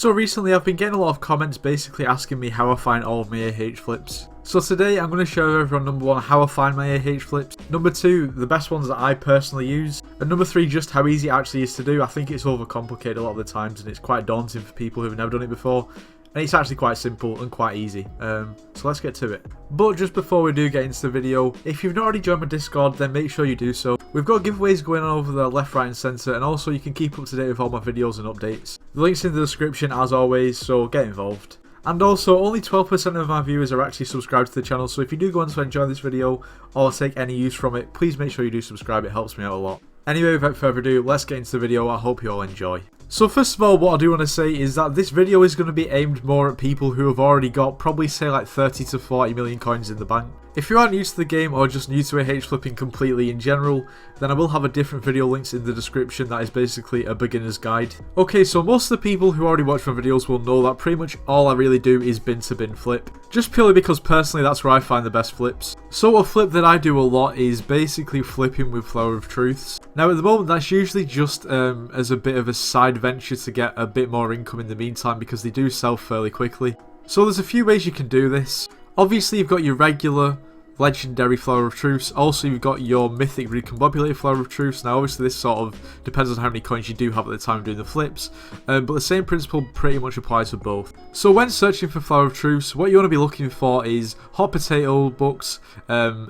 So recently I've been getting a lot of comments basically asking me how I find all of my AH flips. So today I'm going to show everyone number 1 how I find my AH flips, number 2 the best ones that I personally use, and number 3 just how easy it actually is to do. I think it's overcomplicated a lot of the times and it's quite daunting for people who've never done it before. And it's actually quite simple and quite easy. So let's get to it. But just before we do get into the video, if you've not already joined my Discord, then make sure you do so. We've got giveaways going on over there left, right and centre, and also you can keep up to date with all my videos and updates. The link's in the description as always, so get involved. And also, only 12% of my viewers are actually subscribed to the channel, so if you do go on to enjoy this video or take any use from it, please make sure you do subscribe, it helps me out a lot. Anyway, without further ado, let's get into the video. I hope you all enjoy. So first of all, what I do want to say is that this video is going to be aimed more at people who have already got probably say like 30 to 40 million coins in the bank. If you aren't new to the game or just new to AH flipping completely in general, then I will have a different video links in the description that is basically a beginner's guide. Okay, so most of the people who already watch my videos will know that pretty much all I really do is bin to bin flip. Just purely because personally that's where I find the best flips. So a flip that I do a lot is basically flipping with Flower of Truths. Now at the moment that's usually just as a bit of a side venture to get a bit more income in the meantime because they do sell fairly quickly. So there's a few ways you can do this. Obviously you've got your regular legendary Flower of Truths, also you've got your mythic recombobulated Flower of Truths. Now obviously this sort of depends on how many coins you do have at the time doing the flips, but the same principle pretty much applies for both. So when searching for Flower of Truths, what you want to be looking for is hot potato books,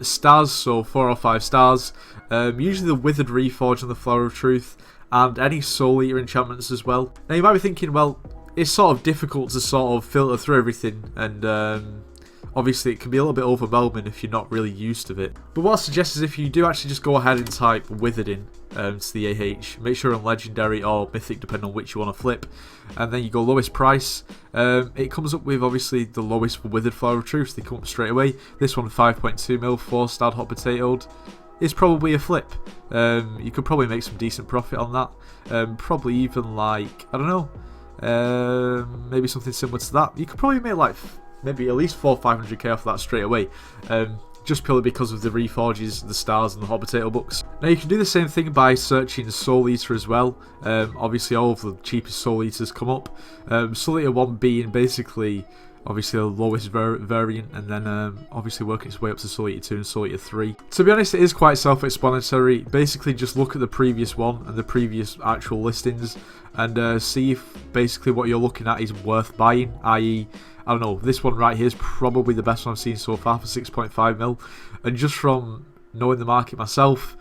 stars, so 4 or 5 stars, usually the withered reforge and the Flower of Truth, and any soul eater enchantments as well. Now you might be thinking, well, it's sort of difficult to sort of filter through everything, and obviously it can be a little bit overwhelming if you're not really used to it. But what I suggest is if you do actually just go ahead and type withered in to the AH, make sure on legendary or mythic depending on which you want to flip, and then you go lowest price. It comes up with obviously the lowest for withered Flower of Truth, they come up straight away. This one 5.2 mil, 4-star hot potatoed, is probably a flip. You could probably make some decent profit on that, probably even like, I don't know, maybe something similar to that. You could probably make like maybe at least 400-500k off that straight away, just purely because of the reforges, the stars and the hot potato books. Now you can do the same thing by searching Soul Eater as well. Obviously all of the cheapest Soul Eaters come up, Soul Eater 1 being basically obviously the lowest variant, and then obviously working its way up to Soul Eater 2 and Soul Eater 3. To be honest, it is quite self-explanatory. Basically just look at the previous one and the previous actual listings and see if basically what you're looking at is worth buying, i.e. I don't know, this one right here is probably the best one I've seen so far for 6.5 mil, and just from knowing the market myself,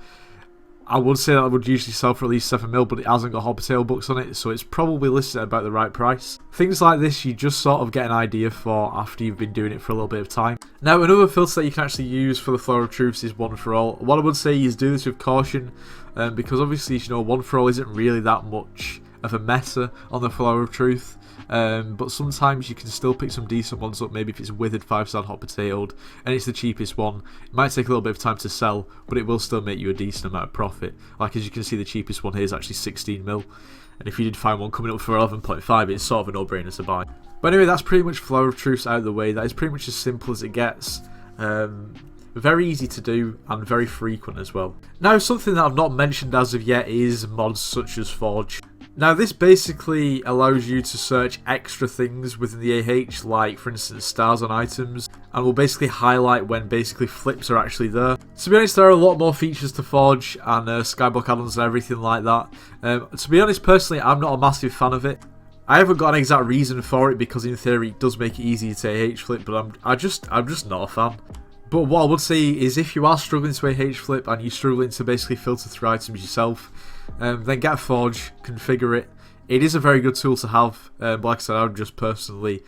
I would say that it would usually sell for at least 7 mil, but it hasn't got hot potato books on it, so it's probably listed at about the right price. Things like this you just sort of get an idea for after you've been doing it for a little bit of time. Now another filter that you can actually use for the Flower of Truths is one for all. What I would say is do this with caution, because obviously, you know, one for all isn't really that much of a meta on the Flower of Truth. But sometimes you can still pick some decent ones up, maybe if it's withered 5-star hot potatoed and it's the cheapest one. It might take a little bit of time to sell, but it will still make you a decent amount of profit. Like as you can see, the cheapest one here is actually 16 mil, and if you did find one coming up for 11.5, it's sort of a no-brainer to buy. But anyway, that's pretty much Flower of Truths out of the way. That is pretty much as simple as it gets. Very easy to do and very frequent as well. Now something that I've not mentioned as of yet is mods such as Forge. Now this basically allows you to search extra things within the AH, like for instance stars on items, and will basically highlight when basically flips are actually there. To be honest, there are a lot more features to Forge and Skyblock add-ons and everything like that. To be honest, personally I'm not a massive fan of it. I haven't got an exact reason for it because in theory it does make it easier to AH flip, but I'm just not a fan. But what I would say is if you are struggling to AH flip and you're struggling to basically filter through items yourself, then get Forge, configure it. It is a very good tool to have, but like I said, I'm just personally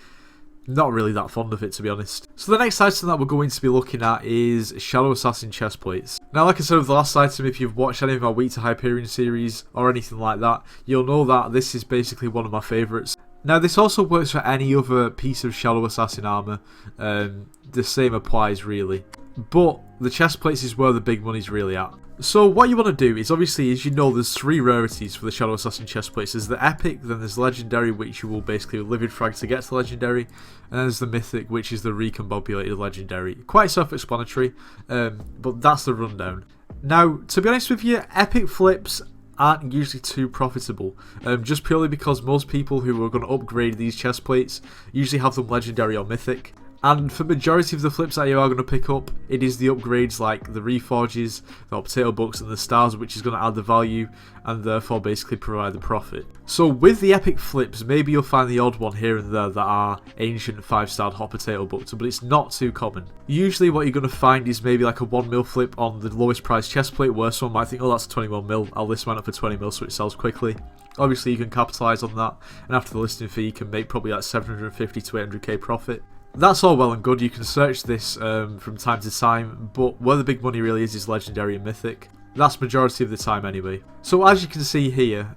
not really that fond of it, to be honest. So the next item that we're going to be looking at is Shadow Assassin chestplates. Now like I said with the last item, if you've watched any of my Week to Hyperion series or anything like that, you'll know that this is basically one of my favourites. Now this also works for any other piece of Shadow Assassin armour, the same applies really. But the chestplates is where the big money's really at. So what you want to do is obviously, as you know, there's 3 rarities for the Shadow Assassin chestplates. There's the epic, then there's legendary, which you will basically livid frag to get to legendary, and then there's the mythic, which is the recombobulated legendary. Quite self-explanatory, but that's the rundown. Now, to be honest with you, epic flips aren't usually too profitable, just purely because most people who are going to upgrade these chest plates usually have them legendary or mythic. And for majority of the flips that you are going to pick up, it is the upgrades like the reforges, the hot potato books and the stars which is going to add the value and therefore basically provide the profit. So with the epic flips, maybe you'll find the odd one here and there that are ancient 5-star hot potato books, but it's not too common. Usually what you're going to find is maybe like a 1 mil flip on the lowest price chest plate where someone might think, oh, that's a 21 mil, I'll list mine up for 20 mil so it sells quickly. Obviously you can capitalise on that, and after the listing fee you can make probably like 750 to 800k profit. That's all well and good, you can search this from time to time, but where the big money really is legendary and mythic. That's majority of the time anyway. So as you can see here,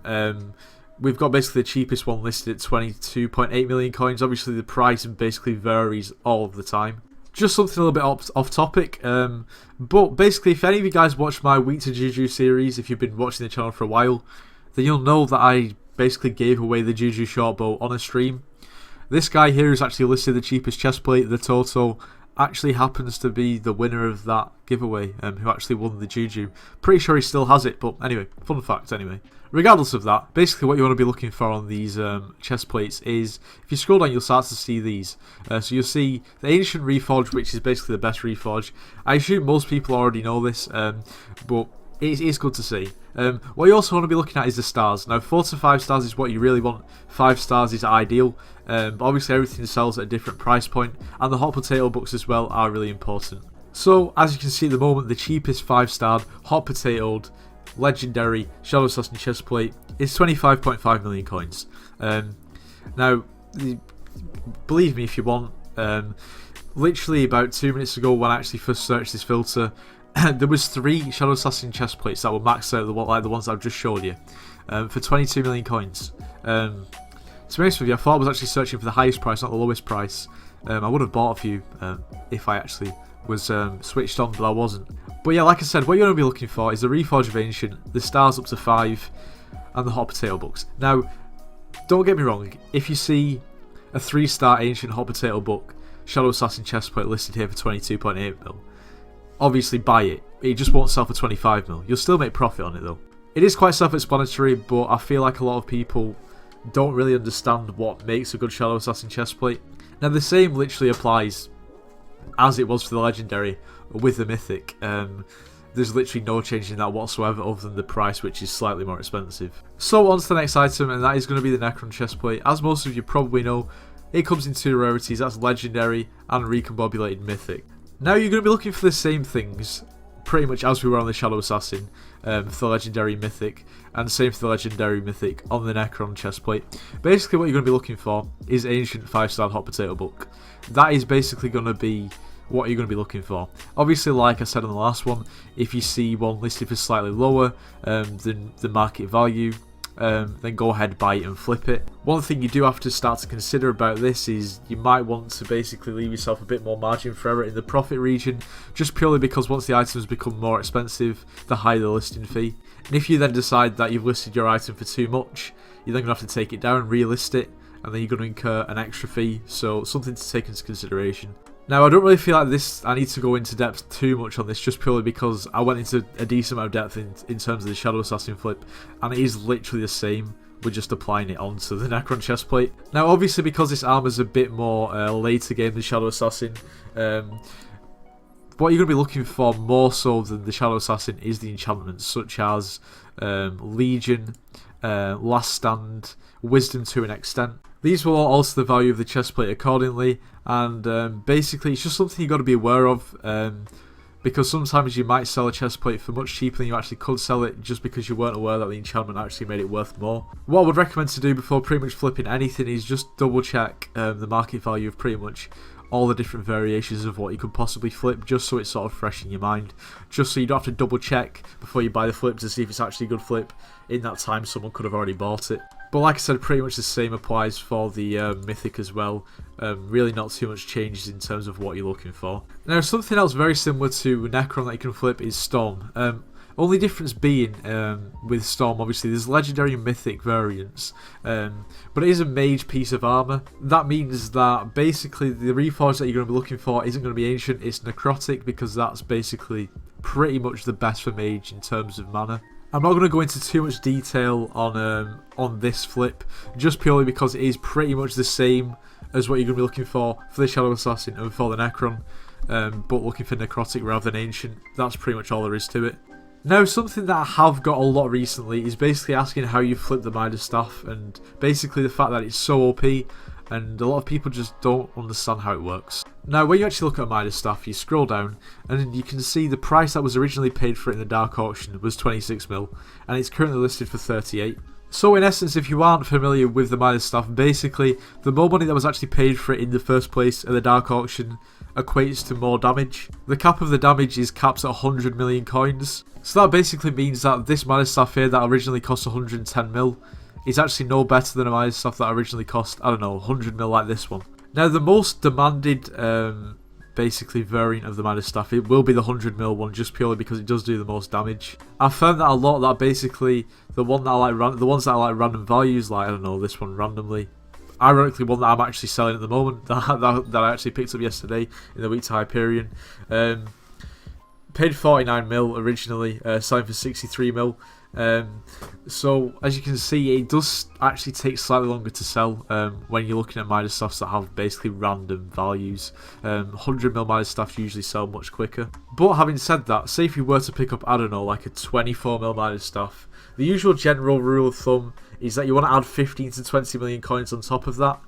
we've got basically the cheapest one listed at 22.8 million coins. Obviously the price basically varies all of the time. Just something a little bit off topic, but basically if any of you guys watch my Week to Juju series, if you've been watching the channel for a while, then you'll know that I basically gave away the Juju shortbow on a stream. This guy here is actually listed the cheapest chest plate. The Toto actually happens to be the winner of that giveaway, who actually won the Juju. Pretty sure he still has it, but anyway, fun fact anyway. Regardless of that, basically what you want to be looking for on these chest plates is, if you scroll down you'll start to see these. So you'll see the Ancient Reforge, which is basically the best Reforge. I assume most people already know this, but it is good to see. What you also want to be looking at is the stars. Now 4 to 5 stars is what you really want, 5 stars is ideal, but obviously everything sells at a different price point, and the hot potato books as well are really important. So as you can see at the moment, the cheapest 5-star hot potatoed legendary Shadow Assassin chest plate is 25.5 million coins. Now believe me if you want, literally about 2 minutes ago when I actually first searched this filter, there was 3 Shadow Assassin chest plates that were maxed out, like the ones that I've just showed you, for 22 million coins. To be honest with you, I thought I was actually searching for the highest price, not the lowest price. I would have bought a few if I actually was switched on, but I wasn't. But yeah, like I said, what you're going to be looking for is the Reforge of Ancient, the stars up to 5, and the hot potato books. Now, don't get me wrong, if you see a 3-star Ancient hot potato book Shadow Assassin chest plate listed here for 22.8 mil, obviously buy it. It just won't sell for 25 mil. You'll still make profit on it though. It is quite self-explanatory, but I feel like a lot of people don't really understand what makes a good Shadow Assassin chest plate. Now the same literally applies as it was for the legendary with the mythic. There's literally no change in that whatsoever other than the price, which is slightly more expensive. So on to the next item, and that is going to be the Necron chest plate. As most of you probably know, it comes in 2 rarities, that's legendary and recombobulated mythic. Now you're going to be looking for the same things pretty much as we were on the Shadow Assassin for the legendary mythic, and same for the legendary mythic on the Necron chestplate. Basically what you're going to be looking for is Ancient 5-star hot potato book. That is basically going to be what you're going to be looking for. Obviously, like I said on the last one, if you see one listed for slightly lower than the market value, then go ahead, buy it and flip it. One thing you do have to start to consider about this is you might want to basically leave yourself a bit more margin for error in the profit region, just purely because once the items become more expensive, the higher the listing fee. And if you then decide that you've listed your item for too much, you're then going to have to take it down, relist it, and then you're going to incur an extra fee, so something to take into consideration. Now, I don't really feel like I need to go into depth too much on this, just purely because I went into a decent amount of depth in terms of the Shadow Assassin flip, and it is literally the same. We're just applying it onto the Necron chestplate. Now, obviously, because this armor's a bit more later game than Shadow Assassin, what you're going to be looking for more so than the Shadow Assassin is the enchantments, such as Legion, Last Stand, Wisdom to an extent. These will alter the value of the chestplate accordingly, and basically it's just something you've got to be aware of, because sometimes you might sell a chestplate for much cheaper than you actually could sell it, just because you weren't aware that the enchantment actually made it worth more. What I would recommend to do before pretty much flipping anything is just double check the market value of pretty much all the different variations of what you could possibly flip, just so it's sort of fresh in your mind, just so you don't have to double check before you buy the flip to see if it's actually a good flip. In that time someone could have already bought it. But like I said, pretty much the same applies for the mythic as well. Really not too much changes in terms of what you're looking for. Now, something else very similar to Necron that you can flip is Storm. Only difference being with Storm, obviously there's legendary and mythic variants, but it is a mage piece of armor. That means that basically the reforge that you're going to be looking for isn't going to be ancient, it's necrotic, because that's basically pretty much the best for mage in terms of mana. I'm not going to go into too much detail on this flip, just purely because it is pretty much the same as what you're going to be looking for the Shadow Assassin and for the Necron, but looking for Necrotic rather than Ancient. That's pretty much all there is to it. Now, something that I have got a lot recently is basically asking how you flip the Midas staff, and basically the fact that it's so OP, and a lot of people just don't understand how it works. Now, when you actually look at a Midas staff, you scroll down, and you can see the price that was originally paid for it in the dark auction was 26 mil, and it's currently listed for 38. So in essence, if you aren't familiar with the Midas staff, basically the more money that was actually paid for it in the first place at the dark auction equates to more damage. The cap of the damage is capped at 100 million coins. So that basically means that this Midas staff here that originally cost 110 mil is actually no better than a Midas staff that originally cost, I don't know, 100 mil like this one. Now, the most demanded basically variant of the Midas staff, it will be the 100 mil one, just purely because it does do the most damage. I've found that a lot, that basically the ones that I like random values, like I don't know, this one randomly. Ironically, one that I'm actually selling at the moment, that I actually picked up yesterday in the week to Hyperion. Paid 49 mil originally, selling for 63 mil. So as you can see, it does actually take slightly longer to sell when you're looking at Midas staffs that have basically random values. 100 mil Midas staffs usually sell much quicker. But having said that, say if you were to pick up, I don't know, like a 24 mil Midas staff, the usual general rule of thumb is that you want to add 15 to 20 million coins on top of that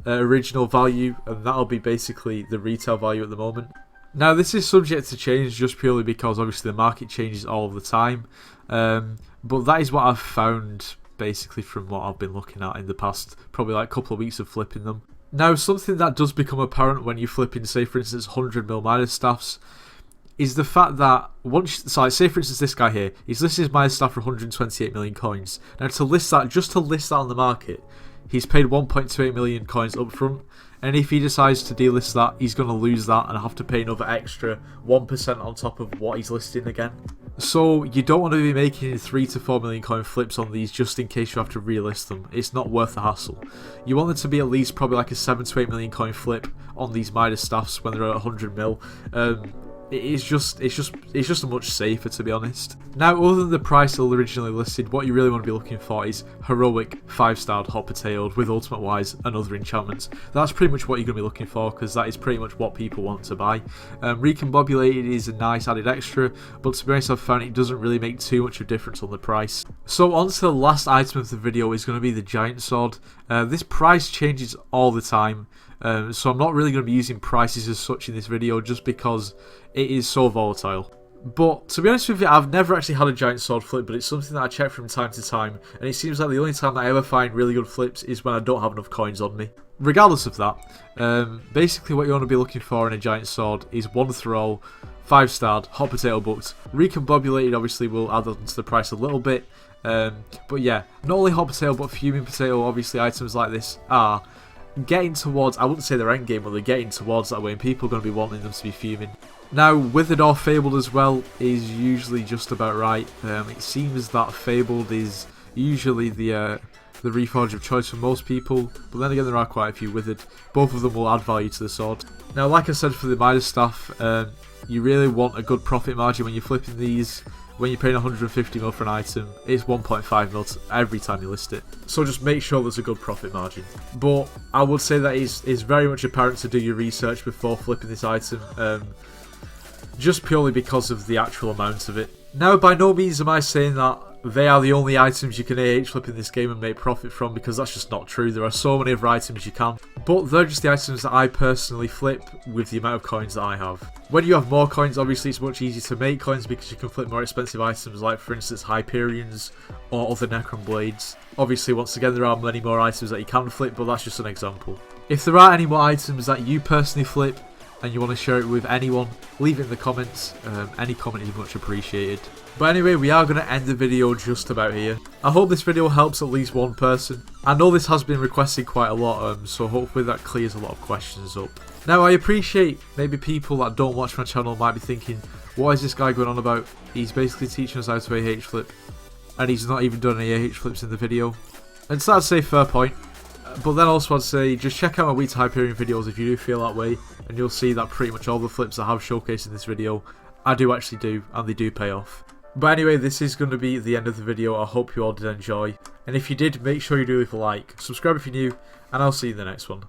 original value, and that'll be basically the retail value at the moment. Now, this is subject to change just purely because obviously the market changes all of the time, but that is what I've found basically from what I've been looking at in the past probably like couple of weeks of flipping them. Now, something that does become apparent when you're flipping, say for instance 100 mil Midas staffs, is the fact that say for instance this guy here, he's listed his Midas staff for 128 million coins. Now, to list that on the market, he's paid 1.28 million coins up front. And if he decides to delist that, he's going to lose that and have to pay another extra 1% on top of what he's listing again. So you don't want to be making 3 to 4 million coin flips on these just in case you have to relist them. It's not worth the hassle. You want them to be at least probably like a 7 to 8 million coin flip on these Midas staffs when they're at 100 mil. It's just much safer, to be honest. Now, other than the price originally listed, what you really want to be looking for is heroic 5-starred hot potatoed with ultimate wise and other enchantments. That's pretty much what you're going to be looking for, because that is pretty much what people want to buy. Recombobulated is a nice added extra, but to be honest, I've found it doesn't really make too much of a difference on the price. So on to the last item of the video is going to be the giant sword. This price changes all the time. So I'm not really going to be using prices as such in this video just because it is so volatile. But to be honest with you, I've never actually had a giant sword flip, but it's something that I check from time to time, and it seems like the only time that I ever find really good flips is when I don't have enough coins on me. Regardless of that, basically what you want to be looking for in a giant sword is one throw, 5-starred, hot potato booked. Recombobulated obviously will add on to the price a little bit, but yeah, not only hot potato but fuming potato, obviously items like this are getting towards, I wouldn't say they're endgame, but they're getting towards that way, and people are going to be wanting them to be fuming. Now, Withered or Fabled as well is usually just about right. It seems that Fabled is usually the reforge of choice for most people, but then again there are quite a few Withered. Both of them will add value to the sword. Now, like I said for the Midas staff, you really want a good profit margin when you're flipping these. When you're paying 150 mil for an item, it's 1.5 mil every time you list it. So just make sure there's a good profit margin. But I would say that is very much apparent to do your research before flipping this item, just purely because of the actual amount of it. Now, by no means am I saying that they are the only items you can AH flip in this game and make profit from, because that's just not true. There are so many other items you can, but they're just the items that I personally flip with the amount of coins that I have. When you have more coins, obviously it's much easier to make coins because you can flip more expensive items like, for instance, Hyperions or other Necron blades. Obviously, once again, there are many more items that you can flip, but that's just an example. If there are any more items that you personally flip and you want to share it with anyone, leave it in the comments. Any comment is much appreciated. But anyway, we are going to end the video just about here. I hope this video helps at least one person. I know this has been requested quite a lot, so hopefully that clears a lot of questions up. Now, I appreciate maybe people that don't watch my channel might be thinking, what is this guy going on about? He's basically teaching us how to AH flip, and he's not even done any AH flips in the video. And so I'd say fair point. But then also I'd say just check out my Week to Hyperion videos if you do feel that way, and you'll see that pretty much all the flips I have showcased in this video I do actually do, and they do pay off. But anyway, this is going to be the end of the video. I hope you all did enjoy. And if you did, make sure you do leave a like. Subscribe if you're new, and I'll see you in the next one.